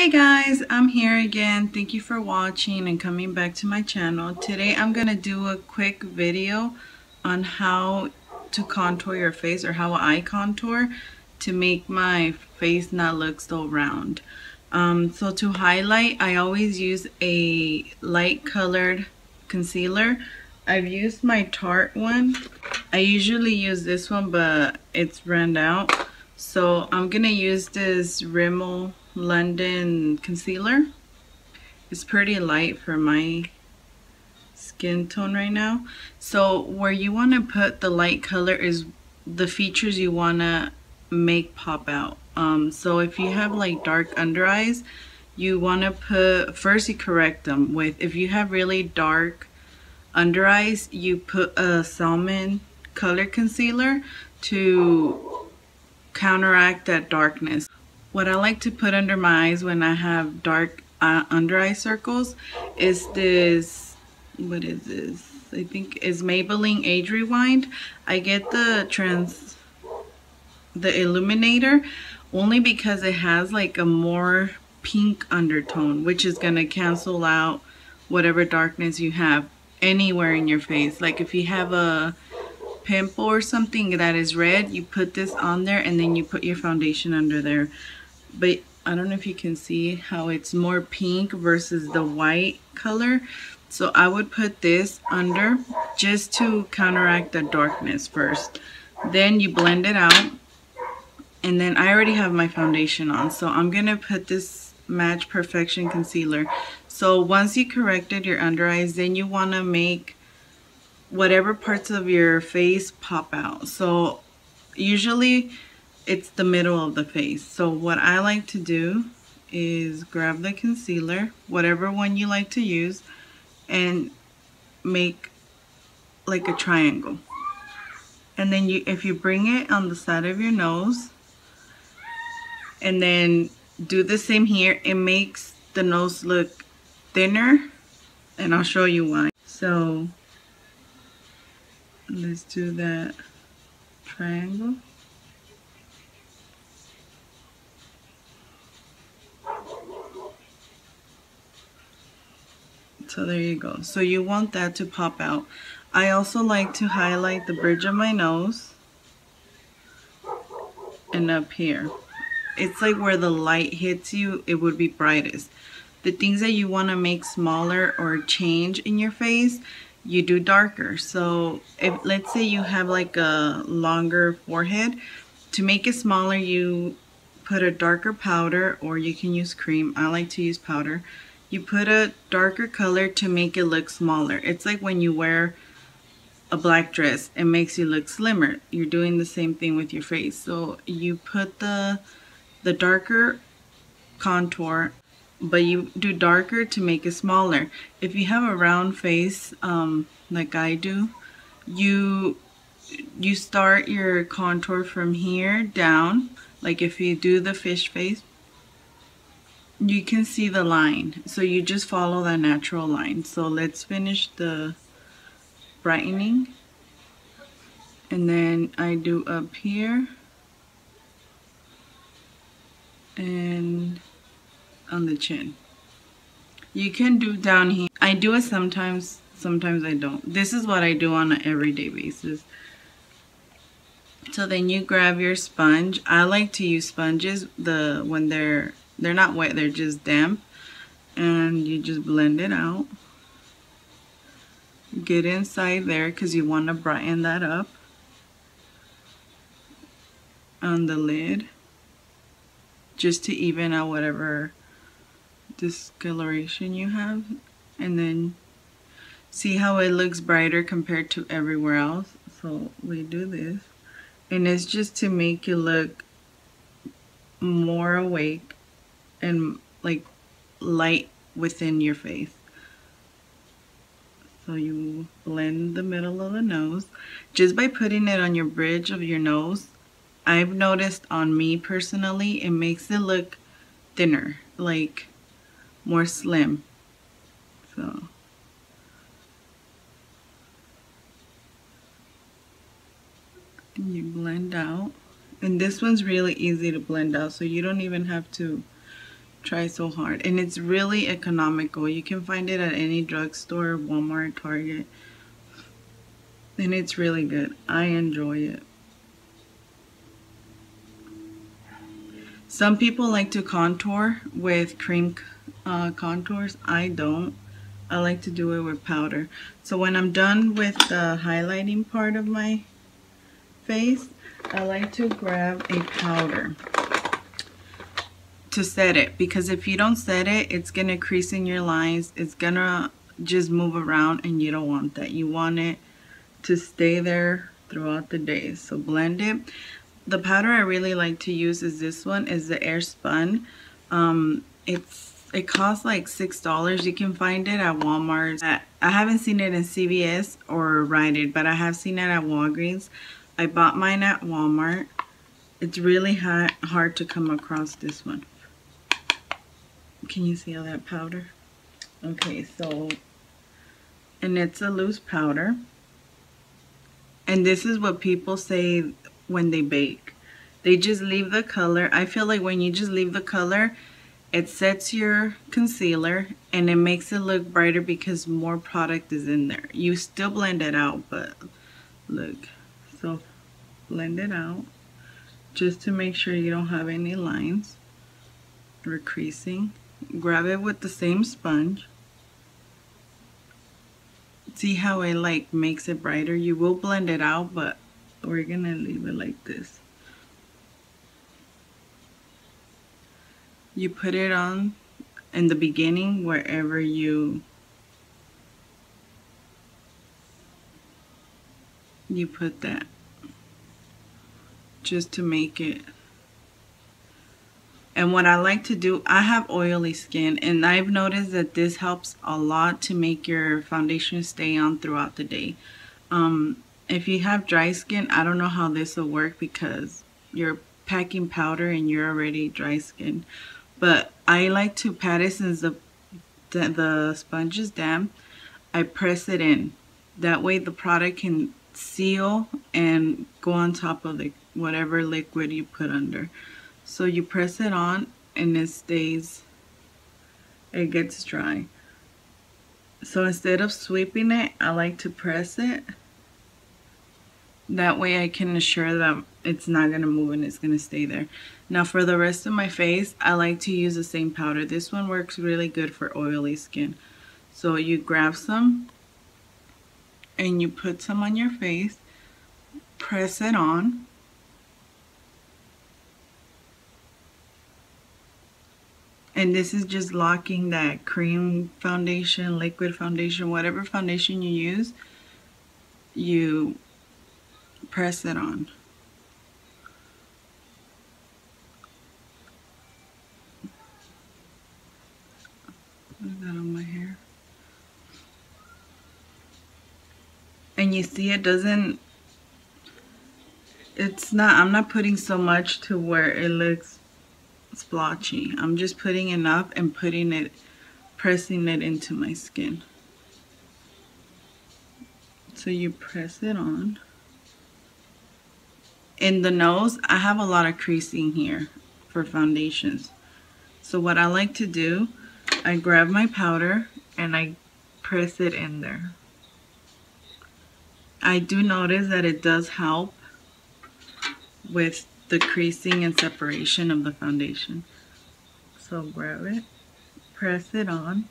Hey guys, I'm here again. Thank you for watching and coming back to my channel. Today I'm gonna do a quick video on how to contour your face, or how I contour to make my face not look so round. So to highlight, I always use a light colored concealer. I've used my Tarte one. I usually use this one, but it's ran out. So I'm gonna use this Rimmel London concealer. It's pretty light for my skin tone right now. So where you want to put the light color is the features you want to make pop out. So if you have like dark under eyes, you want to put, first you correct them with, if you have really dark under eyes, you put a salmon color concealer to counteract that darkness. What I like to put under my eyes when I have dark under eye circles is this, what is this? I think it's Maybelline Age Rewind. I get the illuminator only because it has like a more pink undertone, which is gonna cancel out whatever darkness you have anywhere in your face. Like if you have a pimple or something that is red, you put this on there and then you put your foundation under there. But I don't know if you can see how it's more pink versus the white color. So I would put this under just to counteract the darkness first. Then you blend it out. And then I already have my foundation on. So I'm going to put this Match Perfection concealer. So once you corrected your under eyes, then you want to make whatever parts of your face pop out. So usually it's the middle of the face. So what I like to do is grab the concealer, whatever one you like to use, and make like a triangle. And then if you bring it on the side of your nose and then do the same here, it makes the nose look thinner, and I'll show you why. So let's do that triangle. So there you go. So you want that to pop out. I also like to highlight the bridge of my nose and up here. It's like where the light hits you, it would be brightest. The things that you want to make smaller or change in your face, you do darker. So if, let's say you have like a longer forehead, to make it smaller you put a darker powder, or you can use cream. I like to use powder. You put a darker color to make it look smaller. It's like when you wear a black dress, it makes you look slimmer. You're doing the same thing with your face. So you put the darker contour, but you do darker to make it smaller. If you have a round face, like I do, you start your contour from here down. Like if you do the fish face, you can see the line. So you just follow that natural line. So let's finish the brightening. And then I do up here and on the chin. You can do down here. I do it sometimes I don't. This is what I do on an everyday basis. So then you grab your sponge. I like to use sponges when they're not wet, they're just damp, and you just blend it out. Get inside there because you want to brighten that up on the lid, just to even out whatever discoloration you have. And then see how it looks brighter compared to everywhere else. So we do this, and it's just to make you look more awake and like light within your face. So you blend the middle of the nose just by putting it on your bridge of your nose. I've noticed on me personally, it makes it look thinner, like more slim. So you blend out, and this one's really easy to blend out, so you don't even have to try so hard. And it's really economical. You can find it at any drugstore, Walmart, Target. And it's really good. I enjoy it. Some people like to contour with cream contours. I don't. I like to do it with powder. So when I'm done with the highlighting part of my face, I like to grab a powder to set it, because if you don't set it, it's gonna crease in your lines. It's gonna just move around, and you don't want that. You want it to stay there throughout the day. So blend it. The powder I really like to use is this one, is the Airspun. It costs like $6. You can find it at Walmart. I haven't seen it in CVS or Rite Aid, but I have seen it at Walgreens. I bought mine at Walmart. It's really hard to come across this one. Can you see all that powder? Okay, so, and it's a loose powder. And this is what people say when they bake. They just leave the color. I feel like when you just leave the color, it sets your concealer and it makes it look brighter because more product is in there. You still blend it out, but look. So blend it out just to make sure you don't have any lines or creasing. Grab it with the same sponge. See how it like makes it brighter? You will blend it out, but we're gonna leave it like this. You put it on in the beginning wherever you put that, just to make it. And what I like to do, I have oily skin, and I've noticed that this helps a lot to make your foundation stay on throughout the day. If you have dry skin, I don't know how this will work because you're packing powder and you're already dry skin. But I like to pat it since the sponge is damp. I press it in. That way the product can seal and go on top of the whatever liquid you put under. So you press it on and it gets dry. So instead of sweeping it, I like to press it. That way I can assure that it's not going to move and it's going to stay there. Now for the rest of my face, I like to use the same powder. This one works really good for oily skin. So you grab some and you put some on your face, press it on. And this is just locking that cream foundation, liquid foundation, whatever foundation you use, you press it on. Put that on my hair. And you see it doesn't, I'm not putting so much to where it looks splotchy. I'm just putting enough and pressing it into my skin. So you press it on. In the nose, I have a lot of creasing here for foundations. So what I like to do, I grab my powder and I press it in there. I do notice that it does help with the creasing and separation of the foundation. So grab it, press it on.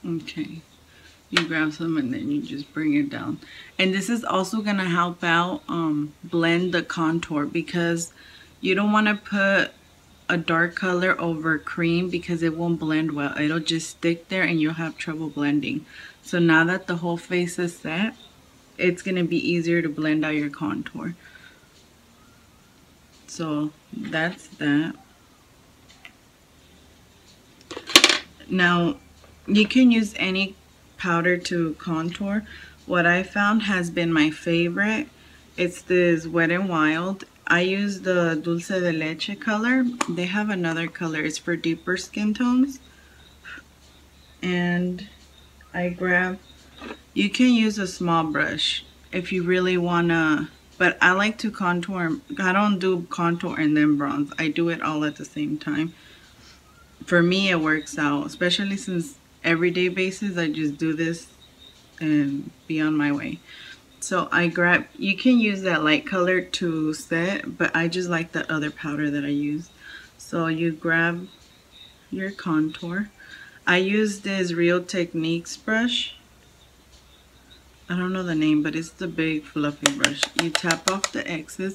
Okay, you grab some and then you just bring it down. And this is also going to help out blend the contour, because you don't want to put a dark color over cream because it won't blend well. It'll just stick there and you'll have trouble blending. So now that the whole face is set, it's going to be easier to blend out your contour. So that's that. Now you can use any powder to contour. What I found has been my favorite. It's this Wet n Wild. I use the Dulce de Leche color. They have another color. It's for deeper skin tones. And I grab You can use a small brush if you really wanna, but I like to contour. I don't do contour and then bronze. I do it all at the same time. For me, it works out, especially since everyday basis, I just do this and be on my way. So I grab, you can use that light color to set, but I just like that other powder that I use. So you grab your contour. I use this Real Techniques brush. I don't know the name, but it's the big fluffy brush. You tap off the excess,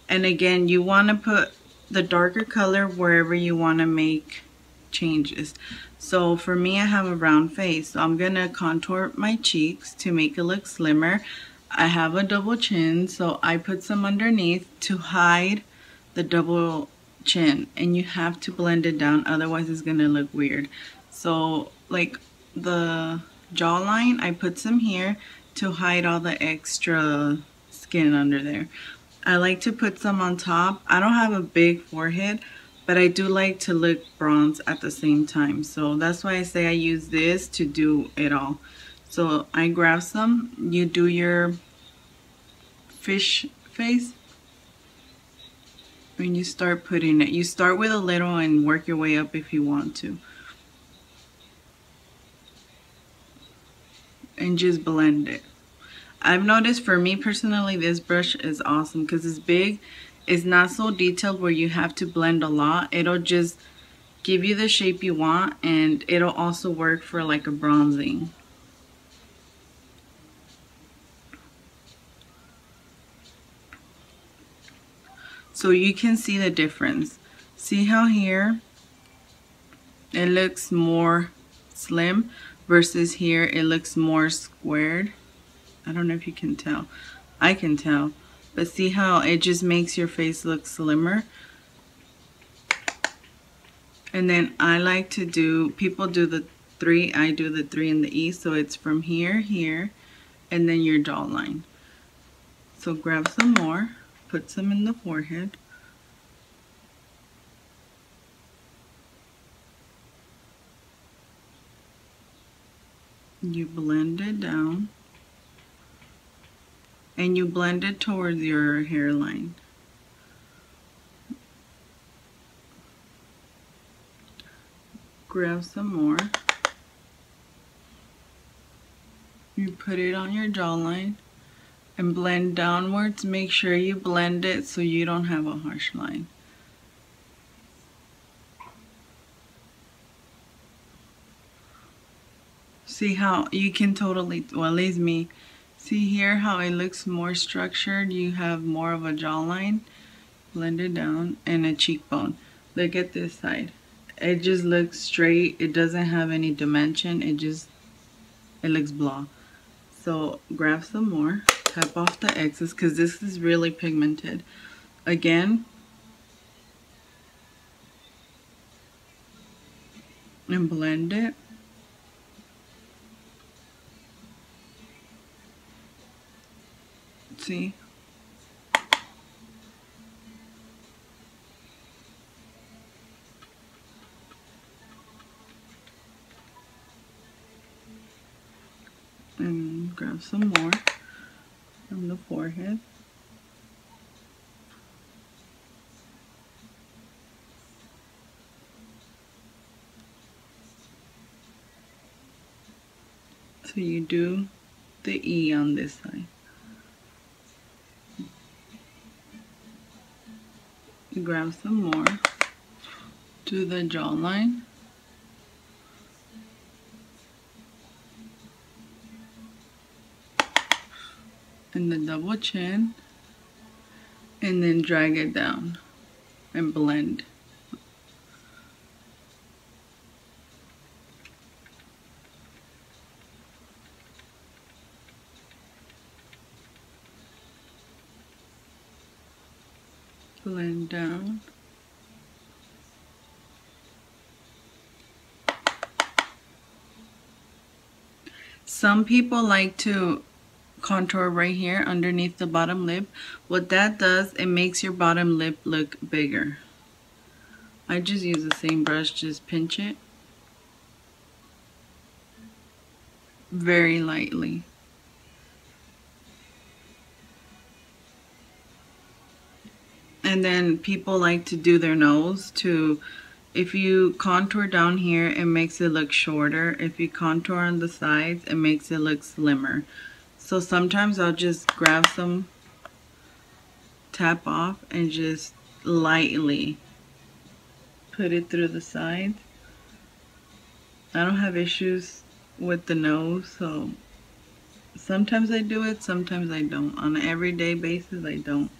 and again, you want to put the darker color wherever you want to make changes. So for me, I have a round face, so I'm gonna contour my cheeks to make it look slimmer. I have a double chin, so I put some underneath to hide the double chin, and you have to blend it down, otherwise it's gonna look weird. So like the jawline, I put some here to hide all the extra skin under there. I like to put some on top. I don't have a big forehead, but I do like to look bronze at the same time. So that's why I say I use this to do it all. So I grab some, you do your fish face, when you start putting it. You start with a little and work your way up if you want to. And just blend it. I've noticed for me personally, this brush is awesome because it's big. It's not so detailed where you have to blend a lot. It'll just give you the shape you want, and it'll also work for like a bronzing. So you can see the difference. See how here it looks more slim versus here it looks more squared. I don't know if you can tell. I can tell. But see how it just makes your face look slimmer. And then I like to do, people do the 3, I do the 3 and the E. So it's from here, here, and then your jawline. So grab some more, put some in the forehead. You blend it down. And you blend it towards your hairline. Grab some more. You put it on your jawline and blend downwards. Make sure you blend it so you don't have a harsh line. See how you can totally, well, at least me, see here how it looks more structured. You have more of a jawline. Blend it down, and a cheekbone. Look at this side. It just looks straight. It doesn't have any dimension. It looks blah. So grab some more. Tap off the excess because this is really pigmented. Again. And blend it. See? And grab some more from the forehead. So you do the E on this side. You grab some more, do the jawline. And the double chin, and then drag it down and blend. Blend down. Some people like to contour right here underneath the bottom lip. What that does, it makes your bottom lip look bigger. I just use the same brush, just pinch it very lightly. And then people like to do their nose too. If you contour down here, it makes it look shorter. If you contour on the sides, it makes it look slimmer. So sometimes I'll just grab some, tap off, and just lightly put it through the sides. I don't have issues with the nose, so sometimes I do it, sometimes I don't. On an everyday basis, I don't.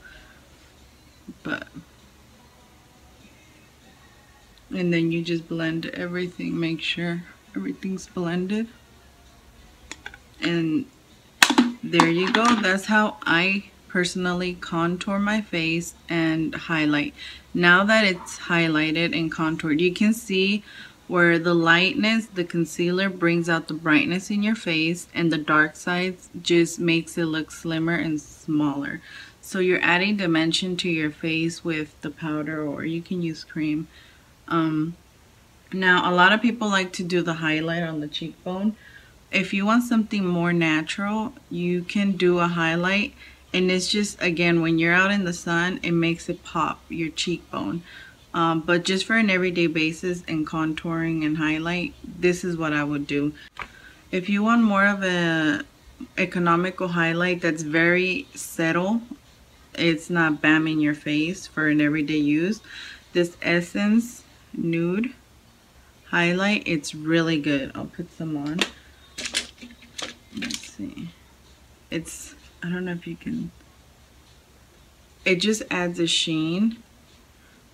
But, and then you just blend everything, make sure everything's blended. And there you go. That's how I personally contour my face and highlight. Now that it's highlighted and contoured, you can see where the lightness, the concealer brings out the brightness in your face, and the dark sides just makes it look slimmer and smaller. So you're adding dimension to your face with the powder, or you can use cream. Now a lot of people like to do the highlight on the cheekbone. If you want something more natural, you can do a highlight, and it's just, again, when you're out in the sun, it makes it pop your cheekbone. But just for an everyday basis and contouring and highlight, this is what I would do. If you want more of a economical highlight that's very subtle, it's not bam in your face for an everyday use, this Essence Nude highlight, it's really good. I'll put some on. Let's see. It's, I don't know if you can, it just adds a sheen,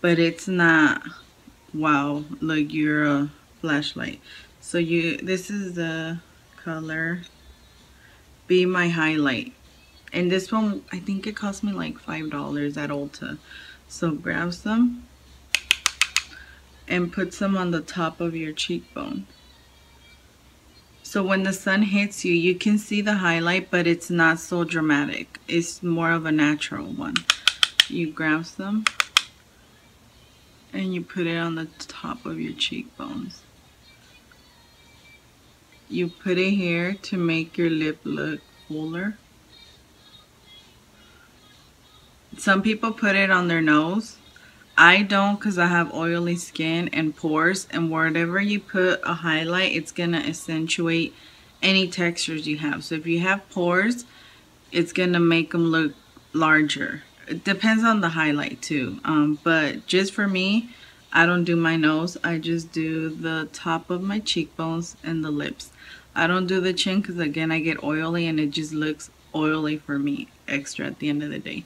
but it's not, wow, like you're a flashlight. So this is the color Be My Highlight. And this one, I think it cost me like $5 at Ulta. So grab some and put some on the top of your cheekbone. So when the sun hits you, you can see the highlight, but it's not so dramatic. It's more of a natural one. You grab some and you put it on the top of your cheekbones. You put it here to make your lip look fuller. Some people put it on their nose. I don't, because I have oily skin and pores, and wherever you put a highlight, it's gonna accentuate any textures you have. So if you have pores, it's gonna make them look larger. It depends on the highlight too, but just for me, I don't do my nose. I just do the top of my cheekbones and the lips. I don't do the chin because, again, I get oily and it just looks oily for me extra at the end of the day.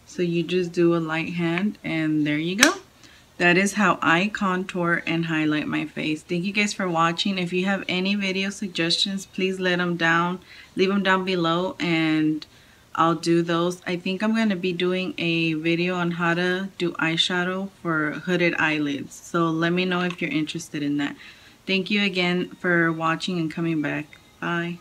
So you just do a light hand, and there you go. That is how I contour and highlight my face. Thank you guys for watching. If you have any video suggestions, please leave them down below, and I'll do those. I think I'm going to be doing a video on how to do eyeshadow for hooded eyelids. So let me know if you're interested in that. Thank you again for watching and coming back. Bye.